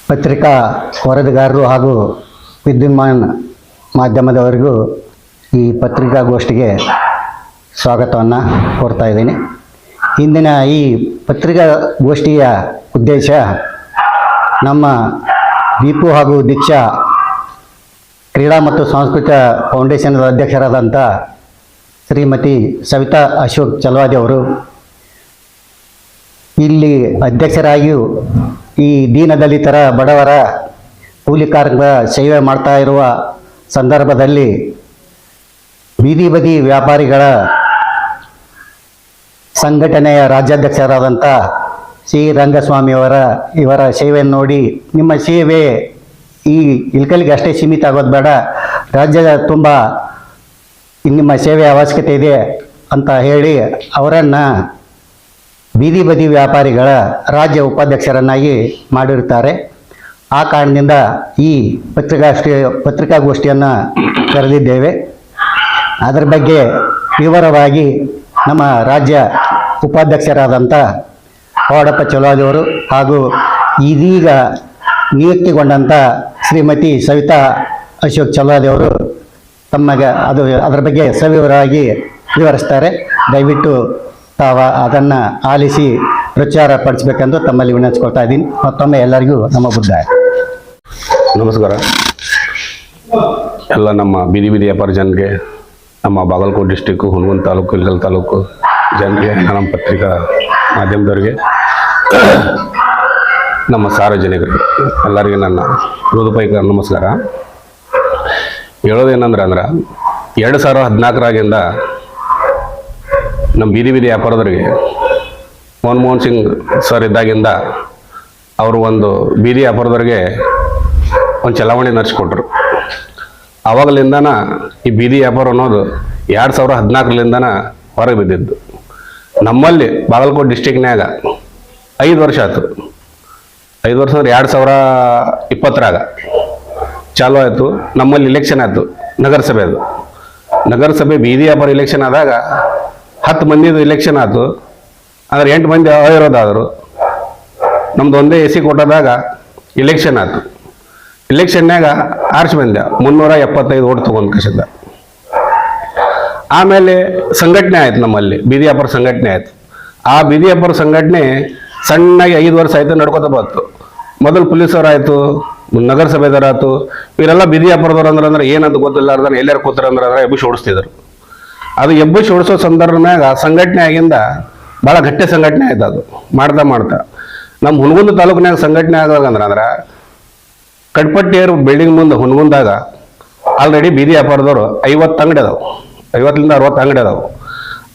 ಪತ್ರಿಕಾ ವರದಿಗಾರರು ಹಾಗೂ ವಿದ್ಯುನ್ಮಾನ ಮಾಧ್ಯಮದವರಿಗೂ ಈ ಪತ್ರಿಕಾಗೋಷ್ಠಿಗೆ ಸ್ವಾಗತವನ್ನು ಕೋರ್ತಾ ಇದ್ದೀನಿ. ಇಂದಿನ ಈ ಪತ್ರಿಕಾಗೋಷ್ಠಿಯ ಉದ್ದೇಶ ನಮ್ಮ ದೀಪು ಹಾಗೂ ದೀಕ್ಷಾ ಕ್ರೀಡಾ ಮತ್ತು ಸಾಂಸ್ಕೃತಿಕ ಫೌಂಡೇಶನ್ ಅಧ್ಯಕ್ಷರಾದಂಥ ಶ್ರೀಮತಿ ಸವಿತಾ ಅಶೋಕ್ ಚಲವಾದಿ ಅವರು ಇಲ್ಲಿ ಅಧ್ಯಕ್ಷರಾಗಿಯೂ ಈ ದೀನದಲಿತರ ಬಡವರ ಕೂಲಿ ಕಾರ್ಮಿಕರ ಸೇವೆ ಮಾಡ್ತಾ ಇರುವ ಸಂದರ್ಭದಲ್ಲಿ ಬೀದಿ ಬದಿ ವ್ಯಾಪಾರಿಗಳ ಸಂಘಟನೆಯ ರಾಜ್ಯಾಧ್ಯಕ್ಷರಾದಂಥ ಸಿ ರಂಗಸ್ವಾಮಿಯವರ ಇವರ ಸೇವೆಯನ್ನು ನೋಡಿ ನಿಮ್ಮ ಸೇವೆ ಈ ಇಲ್ಕಲ್ಗೆ ಅಷ್ಟೇ ಸೀಮಿತ ಆಗೋದು ಬೇಡ, ರಾಜ್ಯದ ತುಂಬ ನಿಮ್ಮ ಸೇವೆ ಅವಶ್ಯಕತೆ ಇದೆ ಅಂತ ಹೇಳಿ ಅವರನ್ನು ಬೀದಿ ಬದಿ ವ್ಯಾಪಾರಿಗಳ ರಾಜ್ಯ ಉಪಾಧ್ಯಕ್ಷರನ್ನಾಗಿ ಮಾಡಿರ್ತಾರೆ. ಆ ಕಾರಣದಿಂದ ಈ ಪತ್ರಿಕಾಗೋಷ್ಠಿಯನ್ನು ಕರೆದಿದ್ದೇವೆ. ಅದರ ಬಗ್ಗೆ ವಿವರವಾಗಿ ನಮ್ಮ ರಾಜ್ಯ ಉಪಾಧ್ಯಕ್ಷರಾದಂಥ ಪವಾಡಪ್ಪ ಚಲವಾದಿಯವರು ಹಾಗೂ ಇದೀಗ ನಿಯುಕ್ತಿಗೊಂಡಂಥ ಶ್ರೀಮತಿ ಸವಿತಾ ಅಶೋಕ್ ಚಲವಾದಿಯವರು ತಮಗೆ ಅದರ ಬಗ್ಗೆ ಸವಿವರವಾಗಿ ವಿವರಿಸ್ತಾರೆ. ದಯವಿಟ್ಟು ತಾವು ಅದನ್ನು ಆಲಿಸಿ ಪ್ರಚಾರ ಪಡಿಸಬೇಕೆಂದು ತಮ್ಮಲ್ಲಿ ವಿನಂತಿಸ್ಕೊಳ್ತಾ ಇದ್ದೀನಿ. ಮತ್ತೊಮ್ಮೆ ಎಲ್ಲರಿಗೂ ನಮ್ಮ ಬುದ್ಧ ನಮಸ್ಕಾರ. ಎಲ್ಲ ನಮ್ಮ ಬೀದಿ ಬೀದಿ ವ್ಯಾಪಾರ ಜನರಿಗೆ, ನಮ್ಮ ಬಾಗಲಕೋಟೆ ಡಿಸ್ಟಿಕ್ಕು, ಹುನಗುಂದ ತಾಲೂಕು, ಇಳಕಲ್ ತಾಲೂಕು ಜನರಿಗೆ, ನಮ್ಮ ಪತ್ರಿಕಾ ಮಾಧ್ಯಮದವರಿಗೆ, ನಮ್ಮ ಸಾರ್ವಜನಿಕರಿಗೆ ಎಲ್ಲರಿಗೆ ನನ್ನ ಹೃದಯಪೂರ್ವಕ ನಮಸ್ಕಾರ. ಹೇಳೋದೇನಂದ್ರೆ 2014ರಾಗಿಂದ ನಮ್ಮ ಬೀದಿ ಬೀದಿ ವ್ಯಾಪಾರದವರಿಗೆ ಮನಮೋಹನ್ ಸಿಂಗ್ ಸರ್ ಇದ್ದಾಗಿಂದ ಅವರು ಒಂದು ಬೀದಿ ವ್ಯಾಪಾರದವರಿಗೆ ಒಂದು ಚಲಾವಣೆ ನಡೆಸ್ಕೊಟ್ರು. ಆವಾಗಲಿಂದನ ಈ ಬೀದಿ ವ್ಯಾಪಾರ ಅನ್ನೋದು 2014ಲಿಂದನ ಹೊರಗೆ ಬಿದ್ದಿದ್ದು. ನಮ್ಮಲ್ಲಿ ಬಾಗಲಕೋಟೆ ಡಿಸ್ಟಿಕ್ನ್ಯಾಗ 5 ವರ್ಷ ಆಯ್ತು. 5 ವರ್ಷ ಅಂದ್ರೆ 2020ರಾಗ ಚಾಲು ಆಯಿತು. ನಮ್ಮಲ್ಲಿ ಇಲೆಕ್ಷನ್ ಆಯಿತು, ನಗರಸಭೆದು. ನಗರಸಭೆ ಬೀದಿ ವ್ಯಾಪಾರ ಇಲೆಕ್ಷನ್ ಆದಾಗ 10 ಮಂದಿದು ಇಲೆಕ್ಷನ್ ಆಯ್ತು. ಅಂದ್ರೆ 8 ಮಂದಿ ಅವಿರೋಧಾದರು. ನಮ್ದು ಒಂದೇ AC ಕೊಟ್ಟದಾಗ ಇಲೆಕ್ಷನ್ ಆಯ್ತು. ಇಲೆಕ್ಷನ್ಯಾಗ ಆರ್ಚ್ ಬಂದ 375 ಓಟ್ ತೊಗೊಂಡು ಕಸಿದ್ದ. ಆಮೇಲೆ ಸಂಘಟನೆ ಆಯ್ತು, ನಮ್ಮಲ್ಲಿ ಬೀದಿ ವ್ಯಾಪಾರ ಸಂಘಟನೆ ಆಯ್ತು. ಆ ಬೀದಿ ವ್ಯಾಪಾರ ಸಂಘಟನೆ ಸಣ್ಣಾಗಿ 5 ವರ್ಷ ಆಯ್ತು ನಡ್ಕೋತ ಬಂತು. ಮೊದಲು ಪೊಲೀಸರು ಆಯ್ತು, ನಗರಸಭೆದವ್ರು ಆಯ್ತು. ಇವರೆಲ್ಲ ಬೀದಿ ವ್ಯಾಪಾರದವ್ರು ಅಂದ್ರೆ ಏನಂತ ಗೊತ್ತಿಲ್ಲ, ಎಲ್ಲಾರು ಕೂತಾರ ಅಂದ್ರೆ ಎಬ್ಬಿಸಿ ಓಡಿಸ್ತಿದ್ರು. ಅದು ಎಬ್ಬಿಸಿ ಓಡಿಸೋ ಸಂದರ್ಭನಾಗ ಸಂಘಟನೆ ಆಗಿಂದ ಭಾಳ ಗಟ್ಟಿ ಸಂಘಟನೆ ಆಯ್ತು. ಅದು ಮಾಡ್ತಾ ನಮ್ಮ ಹುನಗುಂದ ತಾಲೂಕಿನಾಗ ಸಂಘಟನೆ ಆಗೋದಂದ್ರೆ ಕಡ್ಪಟ್ಟಿಯರು ಬಿಲ್ಡಿಂಗ್ ಮುಂದೆ ಹುನಗುಂದಾಗ ಆಲ್ರೆಡಿ ಬೀದಿ ವ್ಯಾಪಾರದವರು 50 ಅಂಗಡಿ ಅದಾವೆ, 50ರಿಂದ 60 ಅಂಗಡಿ ಅದಾವೆ.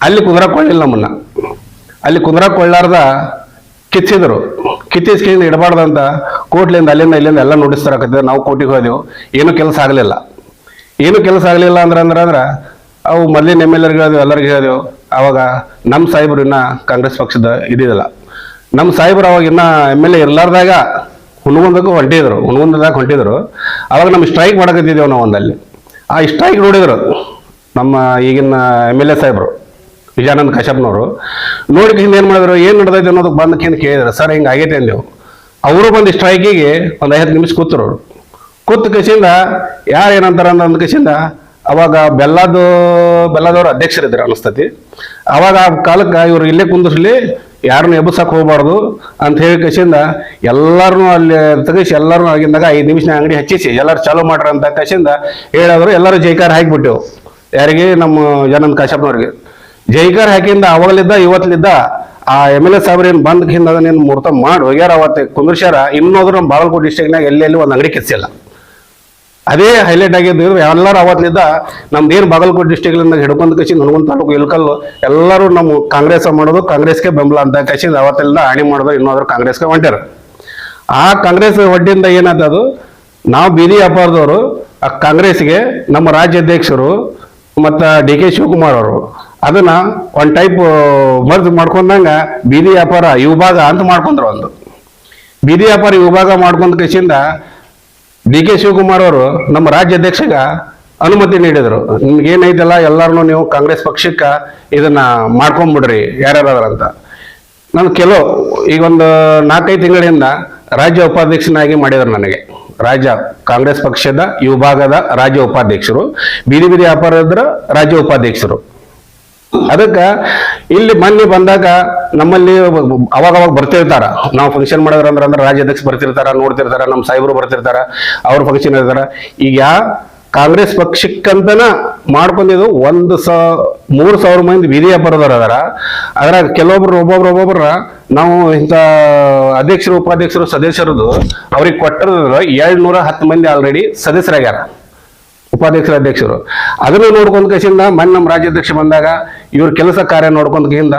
ಅಲ್ಲಿ ಕುಂದ್ರಕೊಳ್ಳಿಲ್ಲ ನಮ್ಮನ್ನ. ಅಲ್ಲಿ ಕುಂದ್ರಕೊಳ್ಳಾರ್ದ ಕಿತ್ತಿದ್ರು. ಕಿತ್ತಿಸ್ಕೊಂಡು ಇಡಬಾರ್ದಂತ ಕೋರ್ಟ್ಲಿಂದ ಅಲ್ಲಿಂದ ಇಲ್ಲಿಂದ ಎಲ್ಲ ನೋಟಿಸ್ ತರಕತ್ತಿದ್ರು. ನಾವು ಕೋರ್ಟಿಗೆ ಹೋದೆವು, ಏನೂ ಕೆಲಸ ಆಗಲಿಲ್ಲ. ಅಂದ್ರೆ ಅವು ಮೊದಲಿನ MLA ಹೇಳಿದೆವು, ಎಲ್ಲರಿಗೂ ಹೇಳಿದೆವು. ಅವಾಗ ನಮ್ಮ ಸಾಹೇಬ್ರು ಇನ್ನ ಕಾಂಗ್ರೆಸ್ ಪಕ್ಷದ ಇದ್ದಿದ್ದಿಲ್ಲ. ನಮ್ಮ ಸಾಹೇಬ್ರು ಅವಾಗ ಇನ್ನ MLA ಇರ್ಲಾರ್ದಾಗ ಹುನಗುಂದಕ್ಕೂ ಹೊಂಟಿದ್ರು. ಅವಾಗ ನಮ್ಮ ಸ್ಟ್ರೈಕ್ ಮಾಡಕತ್ತಿದ್ದೇವೆ ನಾವು ಒಂದಲ್ಲಿ. ಆ ಸ್ಟ್ರೈಕ್ ನೋಡಿದ್ರು ನಮ್ಮ ಈಗಿನ MLA ಸಾಹೇಬ್ರು ವಿಜಯಾನಂದ ಕಾಶ್ಯಪ್ನವರು. ನೋಡಿಕೆ ಹಿಂದೆ ಏನು ಮಾಡಿದ್ರು, ಏನು ನಡೆದೈತೆ ಅನ್ನೋದಕ್ಕೆ ಬಂದಕ್ಕಿಂತ ಕೇಳಿದ್ರು. ಸರ್ ಹಿಂಗೆ ಆಗೈತೆ ಅಂದೆವು. ಅವರು ಬಂದು ಸ್ಟ್ರೈಕಿಗೆ ಒಂದು 5 ನಿಮಿಷ ಕೂತರು. ಕೂತ ಕಸಿಂದ ಯಾರು ಏನಂತಾರ ಅಂದ ಕಸಿಂದ ಅವಾಗ ಬೆಲ್ಲದವ್ರ ಅಧ್ಯಕ್ಷರಿದ್ರು ಅನಿಸ್ತತಿ. ಅವಾಗ ಆ ಕಾಲಕ್ಕೆ ಇವರು ಇಲ್ಲೇ ಕುಂದಿಸ್ಲಿ, ಯಾರನ್ನು ಎಬ್ಬಸಕ್ಕೆ ಹೋಗ್ಬಾರ್ದು ಅಂತ ಹೇಳಿ ಕಸಿಂದ ಎಲ್ಲರೂ ಅಲ್ಲಿ ತೆಗಿಸಿ ಎಲ್ಲರೂ ಆಗಿಂದಾಗ 5 ನಿಮಿಷನ ಅಂಗಡಿ ಹಚ್ಚಿಸಿ ಎಲ್ಲರೂ ಚಾಲೂ ಮಾಡ್ರ ಅಂತ ಕಸಿಂದ ಹೇಳಿದ್ರು. ಎಲ್ಲರೂ ಜೈಕಾರ ಹಾಕಿಬಿಟ್ಟೆವು. ಯಾರಿಗೆ? ನಮ್ಮ ವಿಜಯಾನಂದ ಕಾಶ್ಯಪ್ನವ್ರಿಗೆ ಜೈಕಾರ ಹಾಕಿಂದ ಅವಾಗಲಿದ್ದ ಇವತ್ತಲಿದ್ದ ಆ MLA ಸಾಹೇಬ್ರು ಏನು ಬಂದ್ ಹಿಂದಾಗ ನೀನು ಮುಹೂರ್ತ ಮಾಡಿ ಹೋಗ್ಯಾರ. ಅವತ್ತೆ ಕುಂದ್ರಸ್ಯಾರ. ಇನ್ನೋದ್ರು ನಮ್ಮ ಬಾಗಲಕೋಟೆ ಡಿಸ್ಟ್ರಿಕ್ನಾಗ ಎಲ್ಲೆಲ್ಲಿ ಒಂದು ಅಂಗಡಿ ಕೆತ್ತಿಸಿಲ್ಲ. ಅದೇ ಹೈಲೈಟ್ ಆಗಿದ್ದು. ಎಲ್ಲರೂ ಅವತ್ತಲಿದ್ದ ನಮ್ದೇನು ಬಾಗಲಕೋಟೆ ಡಿಸ್ಟ್ರಿಕ್ಲಿಂದ ಹಿಡ್ಕೊಂಡು ಕಸಿಂದ ಹುನಗುಂದ ತಾಲೂಕು, ಇಳಕಲ್ಲು ಎಲ್ಲರೂ ನಮ್ಮ ಕಾಂಗ್ರೆಸ್ ಮಾಡೋದು, ಕಾಂಗ್ರೆಸ್ಗೆ ಬೆಂಬಲ ಅಂತ ಕಸಿಂದ ಅವತ್ತೆಲ್ಲ ಆಣಿ ಮಾಡೋದು. ಇನ್ನೋದ್ರು ಕಾಂಗ್ರೆಸ್ಗೆ ಹೊಂಟ್ಯಾರ. ಆ ಕಾಂಗ್ರೆಸ್ ಹೊಟ್ಟಿಂದ ಏನಾದದು, ನಾವು ಬೀದಿ ವ್ಯಾಪಾರದವರು ಆ ಕಾಂಗ್ರೆಸ್ಗೆ ನಮ್ಮ ರಾಜ್ಯಾಧ್ಯಕ್ಷರು ಮತ್ತು DK ಶಿವಕುಮಾರ್ ಅವರು ಅದನ್ನ ಒಂದು ಟೈಪ್ ಮರ್ಜ್ ಮಾಡ್ಕೊಂಡಂಗ ಬೀದಿ ವ್ಯಾಪಾರ ವಿಭಾಗ ಅಂತ ಮಾಡ್ಕೊಂಡ್ರು. ಒಂದು ಬೀದಿ ವ್ಯಾಪಾರ ವಿಭಾಗ ಮಾಡ್ಕೊಂಡ ಕಸಿಂದ DK ಶಿವಕುಮಾರ್ ಅವರು ನಮ್ಮ ರಾಜ್ಯಾಧ್ಯಕ್ಷಗ ಅನುಮತಿ ನೀಡಿದ್ರು. ನಿಮ್ಗೇನೈತಲ್ಲ ಎಲ್ಲಾರನು ನೀವು ಕಾಂಗ್ರೆಸ್ ಪಕ್ಷಕ್ಕೆ ಇದನ್ನ ಮಾಡ್ಕೊಂಡ್ಬಿಡ್ರಿ ಯಾರ್ಯಾರ ಅಂತ. ನಾನು ಈಗ ಒಂದು 4-5 ತಿಂಗಳಿಂದ ರಾಜ್ಯ ಉಪಾಧ್ಯಕ್ಷನಾಗಿ ಮಾಡಿದ್ರು ನನಗೆ. ರಾಜ್ಯ ಕಾಂಗ್ರೆಸ್ ಪಕ್ಷದ ಈ ವಿಭಾಗದ ರಾಜ್ಯ ಉಪಾಧ್ಯಕ್ಷರು, ಬೀದಿ ವ್ಯಾಪಾರದ್ರ ರಾಜ್ಯ ಉಪಾಧ್ಯಕ್ಷರು. ಅದಕ್ಕೆ ಇಲ್ಲಿ ಮೊನ್ನೆ ಬಂದಾಗ ನಮ್ಮಲ್ಲಿ ಅವಾಗ ಬರ್ತಿರ್ತಾರ, ನಾವು ಫಂಕ್ಷನ್ ಮಾಡಿದ್ರಂದ್ರೆ ರಾಜ್ಯಾಧ್ಯಕ್ಷ ಬರ್ತಿರ್ತಾರ, ನೋಡ್ತಿರ್ತಾರ, ನಮ್ಮ ಸಾಹೇಬರು ಬರ್ತಿರ್ತಾರ, ಅವ್ರ ಫಂಕ್ಷನ್ ಇರ್ತಾರ. ಈಗ ಕಾಂಗ್ರೆಸ್ ಪಕ್ಷಕ್ಕಂತನ ಮಾಡ್ಕೊಂಡಿದ್ದು 3,000 ಮಂದಿ ಬೀದಿ ವ್ಯಾಪಾರದವ್ರು ಅದಾರ. ಅದ್ರಾಗ ಕೆಲವೊಬ್ರು ಒಬ್ಬೊಬ್ರ ನಾವು ಇಂಥ ಅಧ್ಯಕ್ಷರು ಉಪಾಧ್ಯಕ್ಷರು ಸದಸ್ಯರದು ಅವ್ರಿಗೆ ಕೊಟ್ಟಿರೋದು 710 ಮಂದಿ ಆಲ್ರೆಡಿ ಸದಸ್ಯರಾಗ್ಯಾರ, ಉಪಾಧ್ಯಕ್ಷರ ಅಧ್ಯಕ್ಷರು. ಅದನ್ನು ನೋಡ್ಕೊಂಡ್ ಕೇಸಿಂದ ಮೊನ್ನೆ ನಮ್ಮ ರಾಜ್ಯಾಧ್ಯಕ್ಷ ಬಂದಾಗ ಇವ್ರ ಕೆಲಸ ಕಾರ್ಯ ನೋಡ್ಕೊಂಡ್ ಕೇಸಿಂದ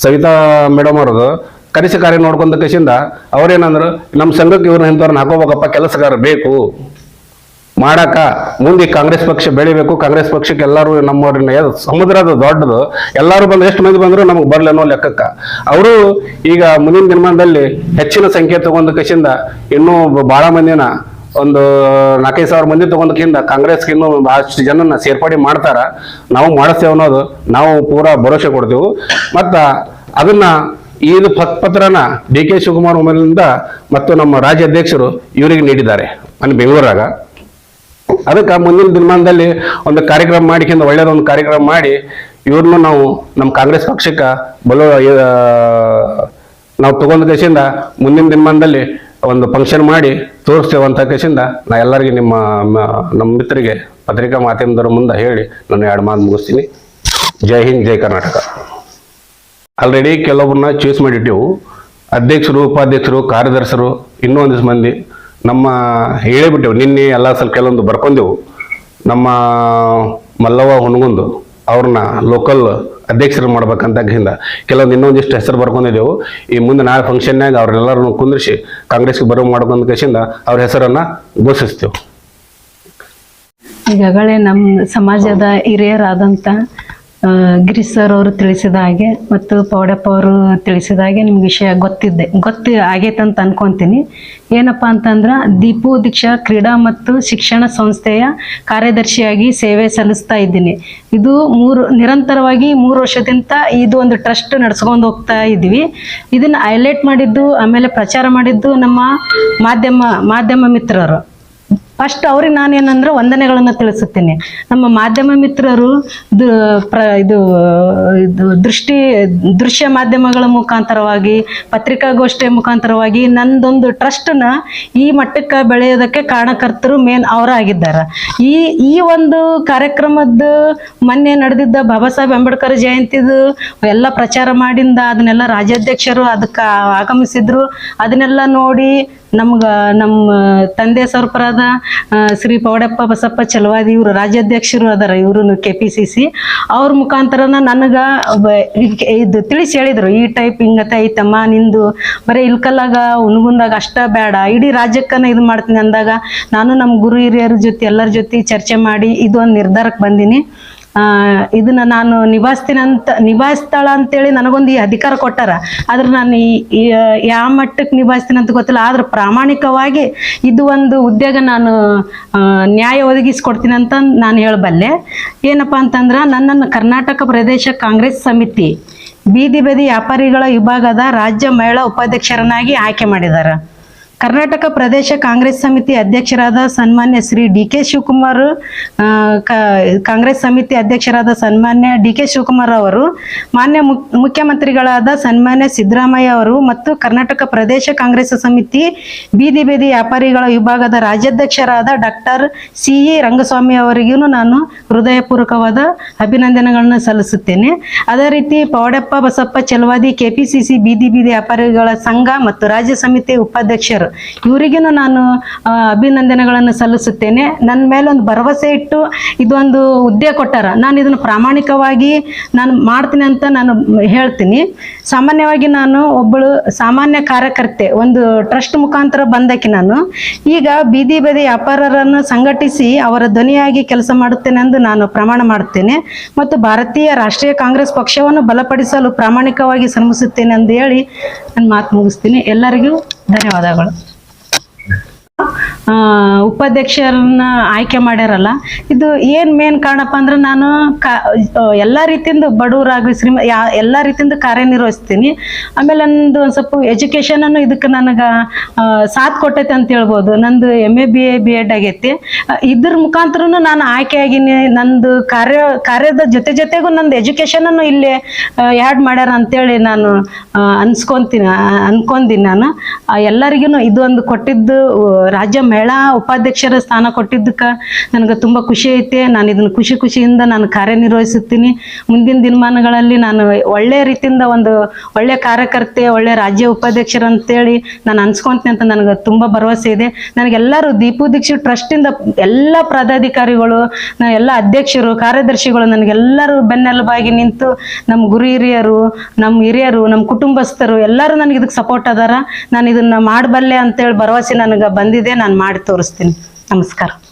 ಸವಿತಾ ಮೇಡಮ್ ಅವ್ರದ್ದು ಕನಿಷ್ಠ ಕಾರ್ಯ ನೋಡ್ಕೊಂಡ ಕೇಸಿಂದ ಅವ್ರೇನಂದ್ರು, ನಮ್ಮ ಸಂಘಕ್ಕೆ ಇವ್ರನ್ನ ಇಂಥವ್ರನ್ನ ಹಾಕೋಬೇಕಪ್ಪ, ಕೆಲಸಗಾರ ಬೇಕು ಮಾಡಾಕ, ಮುಂದೆ ಕಾಂಗ್ರೆಸ್ ಪಕ್ಷ ಬೆಳಿಬೇಕು, ಕಾಂಗ್ರೆಸ್ ಪಕ್ಷಕ್ಕೆ ಎಲ್ಲರೂ ನಮ್ಮವ್ರನ್ನ ಸಮುದ್ರದ ದೊಡ್ಡದು, ಎಲ್ಲರೂ ಬಂದು ಎಷ್ಟು ಮಂದಿ ಬಂದ್ರು ನಮಗೆ ಬರ್ಲಿ ಅನ್ನೋ ಲೆಕ್ಕಕ್ಕ ಅವರು ಈಗ ಮುಂದಿನ ದಿನಮಾನದಲ್ಲಿ ಹೆಚ್ಚಿನ ಸಂಖ್ಯೆ ತಗೊಂಡ ಕೇಸಿಂದ ಇನ್ನೂ ಬಹಳ ಮಂದಿನ ಒಂದು 4,000-5,000 ಮಂದಿ ತಗೊಂಡಕ್ಕಿಂತ ಕಾಂಗ್ರೆಸ್ಗೆ ಇನ್ನೂ ಅಷ್ಟು ಜನನ ಸೇರ್ಪಡೆ ಮಾಡ್ತಾರ, ನಾವು ಮಾಡಿಸ್ತೇವೆ ಅನ್ನೋದು ನಾವು ಪೂರಾ ಭರವಸೆ ಕೊಡ್ತೇವೆ. ಮತ್ತ ಅದನ್ನ ಇದು ಪತ್ರನ ಡಿ ಕೆ ಶಿವಕುಮಾರ್ ಒಮ್ಮೆಲಿಂದ ಮತ್ತು ನಮ್ಮ ರಾಜ್ಯಾಧ್ಯಕ್ಷರು ಇವರಿಗೆ ನೀಡಿದ್ದಾರೆ ಅಲ್ಲಿ ಬೆಂಗಳೂರಾಗ. ಅದಕ್ಕೆ ಮುಂದಿನ ದಿನಮಾನದಲ್ಲಿ ಒಂದು ಕಾರ್ಯಕ್ರಮ ಮಾಡಿಕೊಂಡು ಒಳ್ಳೆಯದೊಂದು ಕಾರ್ಯಕ್ರಮ ಮಾಡಿ ಇವ್ರನ್ನು ನಾವು ನಮ್ಮ ಕಾಂಗ್ರೆಸ್ ಪಕ್ಷಕ್ಕೆ ನಾವು ತಗೊಂಡ ಕೇಸಿಂದ ಮುಂದಿನ ದಿನಮಾನದಲ್ಲಿ ಒಂದು ಫಂಕ್ಷನ್ ಮಾಡಿ ತೋರಿಸ್ತೇವೆ ಅಂತ ಕೇಸಿಂದ ನಾ ಎಲ್ಲರಿಗೆ ನಮ್ಮ ಮಿತ್ರರಿಗೆ ಪತ್ರಿಕಾ ಮಾಧ್ಯಮದವ್ರ ಮುಂದೆ ಹೇಳಿ ನಾನು 2 ಮಾತು ಮುಗಿಸ್ತೀನಿ. ಜೈ ಹಿಂದ್, ಜೈ ಕರ್ನಾಟಕ. ಆಲ್ರೆಡಿ ಕೆಲವೊಬ್ಬರನ್ನ ಚೂಸ್ ಮಾಡಿಟ್ಟೆವು, ಅಧ್ಯಕ್ಷರು, ಉಪಾಧ್ಯಕ್ಷರು, ಕಾರ್ಯದರ್ಶರು, ಇನ್ನೂ ಒಂದಿಷ್ಟು ಮಂದಿ ನಮ್ಮ ಹೇಳಿಬಿಟ್ಟೆವು. ನಿನ್ನೆ ಎಲ್ಲ ಸ್ವಲ್ಪ ಕೆಲವೊಂದು ಬರ್ಕೊಂಡೆವು. ನಮ್ಮ ಮಲ್ಲವ್ವ ಹುನಗುಂದು ಅವ್ರನ್ನ ಲೋಕಲ್ ಅಧ್ಯಕ್ಷರು ಮಾಡ್ಬೇಕಂತ ಕೆಲವೊಂದು ಇನ್ನೊಂದಿಷ್ಟು ಹೆಸರು ಬರ್ಕೊಂಡಿದ್ದೆವು. ಈ ಮುಂದೆ ನಾಳೆ ಫಂಕ್ಷನ್ನಾಗ ಅವ್ರನ್ನೆಲ್ಲರನ್ನು ಕುಂದಿರಿಸಿ ಕಾಂಗ್ರೆಸ್ಗೆ ಬರೋ ಮಾಡ್ಕೊಂಡ ಕೇಸಿಂದ ಅವ್ರ ಹೆಸರನ್ನ ಘೋಷಿಸ್ತೇವೆ. ಈಗಾಗಲೇ ನಮ್ಮ ಸಮಾಜದ ಹಿರಿಯರಾದಂಥ ಗಿರೀಶ್ ಸರ್ ಅವರು ತಿಳಿಸಿದ ಹಾಗೆ ಮತ್ತು ಪೌಡಪ್ಪ ಅವರು ತಿಳಿಸಿದ ಹಾಗೆ ನಿಮ್ಗೆ ವಿಷಯ ಗೊತ್ತು ಆಗೈತೆ ಅಂತ ಅನ್ಕೊಂತೀನಿ. ಏನಪ್ಪ ಅಂತಂದ್ರೆ ದೀಪು ದೀಕ್ಷಾ ಕ್ರೀಡಾ ಮತ್ತು ಶಿಕ್ಷಣ ಸಂಸ್ಥೆಯ ಕಾರ್ಯದರ್ಶಿಯಾಗಿ ಸೇವೆ ಸಲ್ಲಿಸ್ತಾ ಇದ್ದೀನಿ. ಇದು ನಿರಂತರವಾಗಿ 3 ವರ್ಷದಿಂದ ಇದು ಒಂದು ಟ್ರಸ್ಟ್ ನಡೆಸ್ಕೊಂಡು ಹೋಗ್ತಾ ಇದ್ದೀವಿ. ಇದನ್ನು ಹೈಲೈಟ್ ಮಾಡಿದ್ದು ಆಮೇಲೆ ಪ್ರಚಾರ ಮಾಡಿದ್ದು ನಮ್ಮ ಮಾಧ್ಯಮ ಮಿತ್ರರು. ಫಸ್ಟ್ ಅವ್ರಿಗೆ ನಾನೇನಂದ್ರೆ ವಂದನೆಗಳನ್ನು ತಿಳಿಸುತ್ತೇನೆ. ನಮ್ಮ ಮಾಧ್ಯಮ ಮಿತ್ರರು ಇದು ದೃಶ್ಯ ಮಾಧ್ಯಮಗಳ ಮುಖಾಂತರವಾಗಿ, ಪತ್ರಿಕಾಗೋಷ್ಠಿಯ ಮುಖಾಂತರವಾಗಿ ನಂದೊಂದು ಟ್ರಸ್ಟ್ನ ಈ ಮಟ್ಟಕ್ಕೆ ಬೆಳೆಯೋದಕ್ಕೆ ಕಾರಣಕರ್ತರು ಮೇನ್ ಅವರಾಗಿದ್ದಾರೆ. ಈ ಒಂದು ಕಾರ್ಯಕ್ರಮದ ಮೊನ್ನೆ ನಡೆದಿದ್ದ ಬಾಬಾ ಸಾಹೇಬ್ ಅಂಬೇಡ್ಕರ್ ಜಯಂತಿದು ಎಲ್ಲ ಪ್ರಚಾರ ಮಾಡಿಂದ ಅದನ್ನೆಲ್ಲ ರಾಜ್ಯಾಧ್ಯಕ್ಷರು ಅದಕ್ಕೆ ಆಗಮಿಸಿದ್ರು. ಅದನ್ನೆಲ್ಲ ನೋಡಿ ನಮ್ಮ ತಂದೆ ಸರ್ಪರಾದ ಶ್ರೀ ಪೌಡಪ್ಪ ಬಸಪ್ಪ ಚಲವಾದಿ ಇವರು ರಾಜ್ಯಾಧ್ಯಕ್ಷರು ಅದಾರ, ಇವರು KPCC. ಅವ್ರ ಮುಖಾಂತರನ ನನಗೆ ಇದು ತಿಳಿಸಿ ಹೇಳಿದ್ರು, ಈ ಟೈಪ್ ಹಿಂಗತೆ ಐತಮ್ಮ ನಿಂದು, ಬರೀ ಇಲ್ಕಲ್ಲಾಗ ಹುನಗುಂದಾಗ ಅಷ್ಟ ಬೇಡ, ಇಡೀ ರಾಜ್ಯಕ್ಕನ ಇದು ಮಾಡ್ತೀನಿ ಅಂದಾಗ ನಾನು ನಮ್ಮ ಗುರು ಹಿರಿಯರ ಜೊತೆ ಎಲ್ಲರ ಜೊತೆ ಚರ್ಚೆ ಮಾಡಿ ಇದು ಒಂದು ನಿರ್ಧಾರಕ್ಕೆ ಬಂದೀನಿ. ಇದನ್ನ ನಾನು ನಿಭಾಯಿಸ್ತಾಳ ಅಂತೇಳಿ ನನಗೊಂದು ಈ ಅಧಿಕಾರ ಕೊಟ್ಟಾರ. ಆದ್ರೆ ನಾನು ಯಾವ ಮಟ್ಟಕ್ಕೆ ನಿಭಾಯಿಸ್ತೀನಿ ಅಂತ ಗೊತ್ತಿಲ್ಲ. ಆದ್ರೆ ಪ್ರಾಮಾಣಿಕವಾಗಿ ಇದು ಒಂದು ಉದ್ಯೋಗ ನಾನು ನ್ಯಾಯ ಒದಗಿಸ್ಕೊಡ್ತೀನಿ ಅಂತ ನಾನು ಹೇಳಬಲ್ಲೆ. ಏನಪ್ಪಾ ಅಂತಂದ್ರೆ ನನ್ನನ್ನು ಕರ್ನಾಟಕ ಪ್ರದೇಶ ಕಾಂಗ್ರೆಸ್ ಸಮಿತಿ ಬೀದಿ ವ್ಯಾಪಾರಿಗಳ ವಿಭಾಗದ ರಾಜ್ಯ ಮಹಿಳಾ ಉಪಾಧ್ಯಕ್ಷರನ್ನಾಗಿ ಆಯ್ಕೆ ಮಾಡಿದ್ದಾರೆ. ಕರ್ನಾಟಕ ಪ್ರದೇಶ ಕಾಂಗ್ರೆಸ್ ಸಮಿತಿ ಅಧ್ಯಕ್ಷರಾದ ಸನ್ಮಾನ್ಯ ಶ್ರೀ ಡಿ.ಕೆ. ಶಿವಕುಮಾರ್, ಕಾಂಗ್ರೆಸ್ ಸಮಿತಿ ಅಧ್ಯಕ್ಷರಾದ ಸನ್ಮಾನ್ಯ ಡಿ.ಕೆ. ಶಿವಕುಮಾರ್ ಅವರು, ಮಾನ್ಯ ಮುಖ್ಯಮಂತ್ರಿಗಳಾದ ಸನ್ಮಾನ್ಯ ಸಿದ್ದರಾಮಯ್ಯ ಅವರು ಮತ್ತು ಕರ್ನಾಟಕ ಪ್ರದೇಶ ಕಾಂಗ್ರೆಸ್ ಸಮಿತಿ ಬೀದಿ ವ್ಯಾಪಾರಿಗಳ ವಿಭಾಗದ ರಾಜ್ಯಾಧ್ಯಕ್ಷರಾದ ಡಾಕ್ಟರ್ C.E. ರಂಗಸ್ವಾಮಿ ಅವರಿಗೂ ನಾನು ಹೃದಯಪೂರ್ವಕವಾದ ಅಭಿನಂದನೆಗಳನ್ನು ಸಲ್ಲಿಸುತ್ತೇನೆ. ಅದೇ ರೀತಿ ಪೌಡಪ್ಪ ಬಸಪ್ಪ ಚಲವಾದಿ KPCC ಬೀದಿ ವ್ಯಾಪಾರಿಗಳ ಸಂಘ ಮತ್ತು ರಾಜ್ಯ ಸಮಿತಿ ಉಪಾಧ್ಯಕ್ಷರು ಇವರಿಗೂ ನಾನು ಅಭಿನಂದನೆಗಳನ್ನು ಸಲ್ಲಿಸುತ್ತೇನೆ. ನನ್ನ ಮೇಲೆ ಒಂದು ಭರವಸೆ ಇಟ್ಟು ಇದೊಂದು ಹುದ್ದೆ ಕೊಟ್ಟಾರ. ನಾನು ಇದನ್ನು ಪ್ರಾಮಾಣಿಕವಾಗಿ ನಾನು ಮಾಡ್ತೀನಿ ಅಂತ ನಾನು ಹೇಳ್ತೀನಿ. ಸಾಮಾನ್ಯವಾಗಿ ನಾನು ಒಬ್ಬಳು ಸಾಮಾನ್ಯ ಕಾರ್ಯಕರ್ತೆ, ಒಂದು ಟ್ರಸ್ಟ್ ಮುಖಾಂತರ ಬಂದಕ್ಕೆ ನಾನು ಈಗ ಬೀದಿ ವ್ಯಾಪಾರರನ್ನು ಸಂಘಟಿಸಿ ಅವರ ಧ್ವನಿಯಾಗಿ ಕೆಲಸ ಮಾಡುತ್ತೇನೆ ಎಂದು ನಾನು ಪ್ರಮಾಣ ಮಾಡುತ್ತೇನೆ ಮತ್ತು ಭಾರತೀಯ ರಾಷ್ಟ್ರೀಯ ಕಾಂಗ್ರೆಸ್ ಪಕ್ಷವನ್ನು ಬಲಪಡಿಸಲು ಪ್ರಾಮಾಣಿಕವಾಗಿ ಶ್ರಮಿಸುತ್ತೇನೆ ಎಂದು ಹೇಳಿ ನನ್ನ ಮಾತು ಮುಗಿಸ್ತೀನಿ. ಎಲ್ಲರಿಗೂ ಧನ್ಯವಾದಗಳು. ಉಪಾಧ್ಯಕ್ಷರನ್ನ ಆಯ್ಕೆ ಮಾಡ್ಯಾರಲ್ಲ, ಇದು ಏನು ಮೇನ್ ಕಾರಣಪ್ಪ ಅಂದ್ರೆ ನಾನು ಎಲ್ಲ ರೀತಿಯಿಂದ ಬಡವರಾಗಲಿ ಎಲ್ಲ ರೀತಿಯಿಂದ ಕಾರ್ಯನಿರ್ವಹಿಸ್ತೀನಿ. ಆಮೇಲೆ ನಂದು ಒಂದು ಸ್ವಲ್ಪ ಎಜುಕೇಷನನ್ನು ಇದಕ್ಕೆ ನನಗೆ ಸಾಥ್ ಕೊಟ್ಟೈತೆ ಅಂತ ಹೇಳ್ಬೋದು. ನಂದು MA BA B.Ed ಆಗೈತಿ. ಇದ್ರ ಮುಖಾಂತರನು ನಾನು ಆಯ್ಕೆ ಆಗಿನಿ. ನಂದು ಕಾರ್ಯದ ಜೊತೆಗೂ ನಂದು ಎಜುಕೇಷನನ್ನು ಇಲ್ಲಿ ಆ್ಯಡ್ ಮಾಡ್ಯಾರ ಅಂತೇಳಿ ನಾನು ಅನ್ಕೊಂತೀನಿ. ನಾನು ಎಲ್ಲರಿಗೂ ಇದು ಒಂದು ಕೊಟ್ಟಿದ್ದು, ರಾಜ್ಯ ಮಹಿಳಾ ಉಪಾಧ್ಯಕ್ಷರ ಸ್ಥಾನ ಕೊಟ್ಟಿದ್ದಕ್ಕೆ ನನಗೆ ತುಂಬ ಖುಷಿ ಐತೆ. ನಾನು ಇದನ್ನು ಖುಷಿಯಿಂದ ನಾನು ಕಾರ್ಯನಿರ್ವಹಿಸುತ್ತೀನಿ. ಮುಂದಿನ ದಿನಮಾನಗಳಲ್ಲಿ ನಾನು ಒಳ್ಳೆ ರೀತಿಯಿಂದ ಒಂದು ಒಳ್ಳೆ ಕಾರ್ಯಕರ್ತೆ, ಒಳ್ಳೆ ರಾಜ್ಯ ಉಪಾಧ್ಯಕ್ಷರು ಅಂತೇಳಿ ನಾನು ಅನ್ಸ್ಕೊಂತೀನಿ ಅಂತ ನನಗೆ ತುಂಬ ಭರವಸೆ ಇದೆ. ನನಗೆಲ್ಲರೂ ದೀಪು ದೀಕ್ಷಿತ್ ಟ್ರಸ್ಟಿಂದ ಎಲ್ಲ ಪದಾಧಿಕಾರಿಗಳು, ಎಲ್ಲ ಅಧ್ಯಕ್ಷರು, ಕಾರ್ಯದರ್ಶಿಗಳು ನನಗೆಲ್ಲರೂ ಬೆನ್ನೆಲುಬಾಗಿ ನಿಂತು ನಮ್ಮ ಗುರು ಹಿರಿಯರು, ನಮ್ಮ ಹಿರಿಯರು, ನಮ್ಮ ಕುಟುಂಬಸ್ಥರು ಎಲ್ಲರೂ ನನಗೆ ಇದಕ್ಕೆ ಸಪೋರ್ಟ್ ಅದಾರ. ನಾನು ಇದನ್ನ ಮಾಡಬಲ್ಲೆ ಅಂತೇಳಿ ಭರವಸೆ ನನಗೆ ಬಂದಿದೆ. ನಾನು ಮಾಡಿ ತೋರಿಸ್ತೀನಿ. ನಮಸ್ಕಾರ.